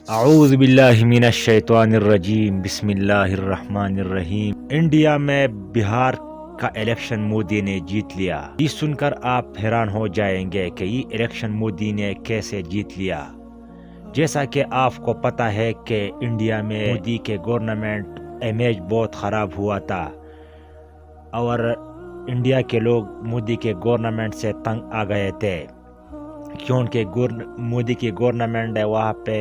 اعوذ باللہ من الشیطان الرجیم، بسم اللہ الرحمن الرحیم۔ انڈیا میں بہار کا الیکشن مودی نے جیت لیا۔ یہ سن کر آپ حیران ہو جائیں گے کہ یہ الیکشن مودی نے کیسے جیت لیا۔ جیسا کہ آپ کو پتہ ہے کہ انڈیا میں مودی کے گورنمنٹ امیج بہت خراب ہوا تھا اور انڈیا کے لوگ مودی کے گورنمنٹ سے تنگ آ گئے تھے، کیونکہ مودی کی گورنمنٹ ہے وہاں پہ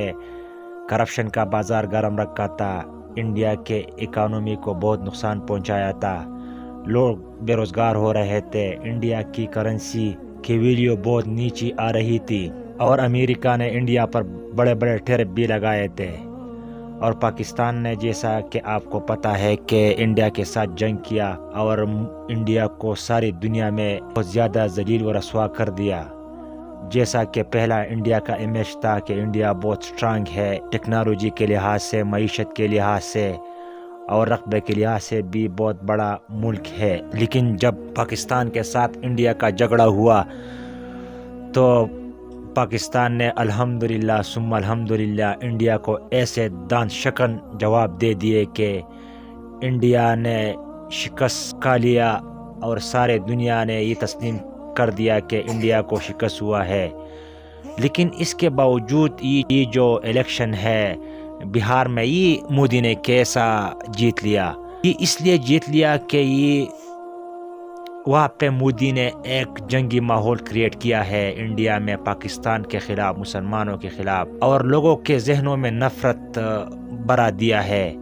کرپشن کا بازار گرم رکھا تھا، انڈیا کے اکانومی کو بہت نقصان پہنچایا تھا، لوگ بے روزگار ہو رہے تھے، انڈیا کی کرنسی کی ویلیو بہت نیچی آ رہی تھی اور امریکہ نے انڈیا پر بڑے بڑے ٹیرف بھی لگائے تھے، اور پاکستان نے جیسا کہ آپ کو پتہ ہے کہ انڈیا کے ساتھ جنگ کیا اور انڈیا کو ساری دنیا میں بہت زیادہ ذلیل و رسوا کر دیا۔ جیسا کہ پہلا انڈیا کا امیج تھا کہ انڈیا بہت سٹرانگ ہے، ٹیکنالوجی کے لحاظ سے، معیشت کے لحاظ سے اور رقبے کے لحاظ سے بھی بہت بڑا ملک ہے، لیکن جب پاکستان کے ساتھ انڈیا کا جھگڑا ہوا تو پاکستان نے الحمدللہ ثم الحمدللہ انڈیا کو ایسے دان شکن جواب دے دیے کہ انڈیا نے شکست کھا لیا اور سارے دنیا نے یہ تسلیم کر دیا کہ انڈیا کو شکست ہوا ہے۔ لیکن اس کے باوجود یہ جو الیکشن ہے بہار میں، یہ مودی نے کیسا جیت لیا؟ یہ اس لیے جیت لیا کہ یہ وہاں پہ مودی نے ایک جنگی ماحول کریٹ کیا ہے انڈیا میں، پاکستان کے خلاف، مسلمانوں کے خلاف، اور لوگوں کے ذہنوں میں نفرت بڑھا دیا ہے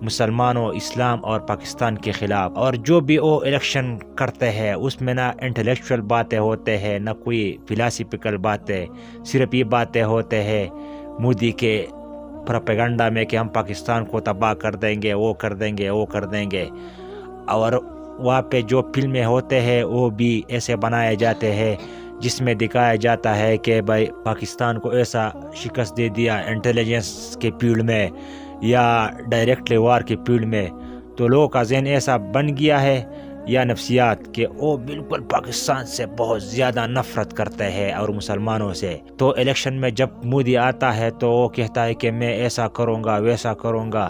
مسلمانوں، اسلام اور پاکستان کے خلاف۔ اور جو بھی وہ الیکشن کرتے ہیں اس میں نہ انٹلیکچوئل باتیں ہوتے ہیں، نہ کوئی فلاسفیکل باتیں، صرف یہ باتیں ہوتے ہیں مودی کے پروپیگنڈا میں کہ ہم پاکستان کو تباہ کر دیں گے، وہ کر دیں گے، وہ کر دیں گے، اور وہاں پہ جو فلمیں ہوتے ہیں وہ بھی ایسے بنائے جاتے ہیں جس میں دکھایا جاتا ہے کہ بھائی پاکستان کو ایسا شکست دے دیا انٹیلیجنس کے فیلڈ میں یا ڈائریکٹلی وار کی فیلڈ میں، تو لوگوں کا ذہن ایسا بن گیا ہے یا نفسیات کہ وہ بالکل پاکستان سے بہت زیادہ نفرت کرتے ہیں اور مسلمانوں سے۔ تو الیکشن میں جب مودی آتا ہے تو وہ کہتا ہے کہ میں ایسا کروں گا، ویسا کروں گا،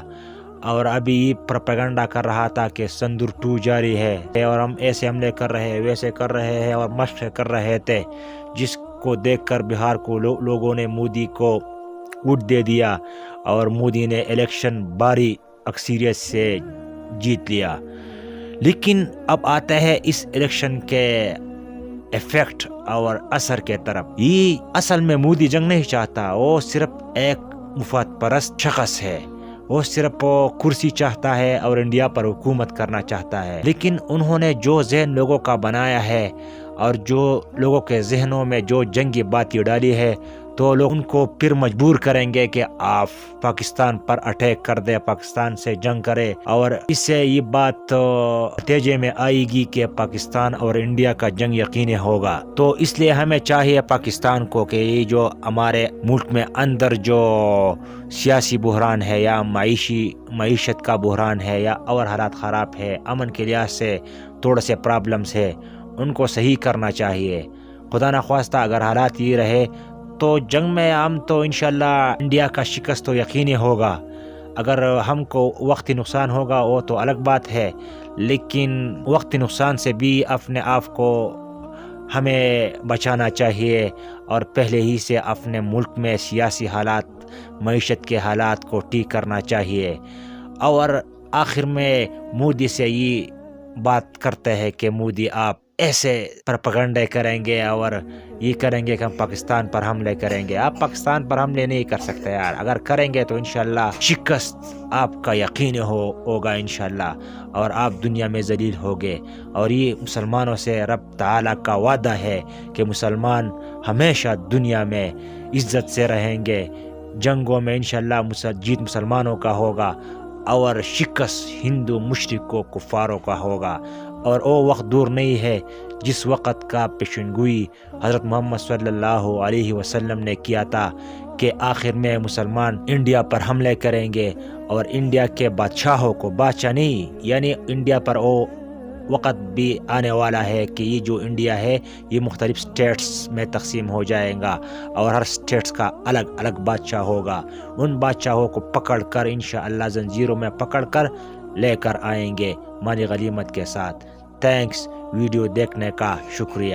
اور ابھی یہ پروپیگنڈا کر رہا تھا کہ سندور 2 جاری ہے اور ہم ایسے حملے کر رہے ہیں، ویسے کر رہے ہیں اور مشق کر رہے تھے، جس کو دیکھ کر بہار کو لوگوں نے مودی کو ووٹ دے دیا اور مودی نے الیکشن بھاری اکثریت سے جیت لیا۔ لیکن اب آتا ہے اس الیکشن کے ایفیکٹ اور اثر کے طرف۔ یہ اصل میں مودی جنگ نہیں چاہتا، وہ صرف ایک مفاد پرست شخص ہے، وہ صرف کرسی چاہتا ہے اور انڈیا پر حکومت کرنا چاہتا ہے۔ لیکن انہوں نے جو ذہن لوگوں کا بنایا ہے اور جو لوگوں کے ذہنوں میں جو جنگی باتیں ڈالی ہے، تو لوگ ان کو پھر مجبور کریں گے کہ آپ پاکستان پر اٹیک کر دیں، پاکستان سے جنگ کرے، اور اس سے یہ بات نتیجے میں آئے گی کہ پاکستان اور انڈیا کا جنگ یقینی ہوگا۔ تو اس لیے ہمیں چاہیے پاکستان کو کہ یہ جو ہمارے ملک میں اندر جو سیاسی بحران ہے یا معیشت کا بحران ہے یا اور حالات خراب ہے، امن کے لحاظ سے تھوڑے سے پرابلمز ہے، ان کو صحیح کرنا چاہیے۔ خدا نخواستہ اگر حالات یہ رہے تو جنگ میں ہم تو انشاءاللہ انڈیا کا شکست تو یقینی ہوگا۔ اگر ہم کو وقتی نقصان ہوگا وہ تو الگ بات ہے، لیکن وقتی نقصان سے بھی اپنے آپ کو ہمیں بچانا چاہیے اور پہلے ہی سے اپنے ملک میں سیاسی حالات، معیشت کے حالات کو ٹھیک کرنا چاہیے۔ اور آخر میں مودی سے یہ بات کرتے ہیں کہ مودی آپ ایسے پروپیگنڈے کریں گے اور یہ کریں گے کہ ہم پاکستان پر حملے کریں گے۔ آپ پاکستان پر حملے نہیں کر سکتے یار، اگر کریں گے تو انشاءاللہ شکست آپ کا یقین ہوگا انشاءاللہ، اور آپ دنیا میں ذلیل ہوگے۔ اور یہ مسلمانوں سے رب تعالیٰ کا وعدہ ہے کہ مسلمان ہمیشہ دنیا میں عزت سے رہیں گے، جنگوں میں انشاءاللہ جیت مسلمانوں کا ہوگا اور شکست ہندو مشرکوں کفاروں کا ہوگا۔ اور وہ وقت دور نہیں ہے جس وقت کا پیشنگوئی حضرت محمد صلی اللہ علیہ وسلم نے کیا تھا کہ آخر میں مسلمان انڈیا پر حملے کریں گے اور انڈیا کے بادشاہوں کو، بادشاہ نہیں یعنی انڈیا پر وہ وقت بھی آنے والا ہے کہ یہ جو انڈیا ہے یہ مختلف سٹیٹس میں تقسیم ہو جائے گا اور ہر سٹیٹس کا الگ الگ بادشاہ ہوگا. ان بادشاہوں کو پکڑ کر انشاءاللہ زنجیروں میں پکڑ کر لے کر آئیں گے مالی غنیمت کے ساتھ. تھینکس ویڈیو دیکھنے کا شکریہ.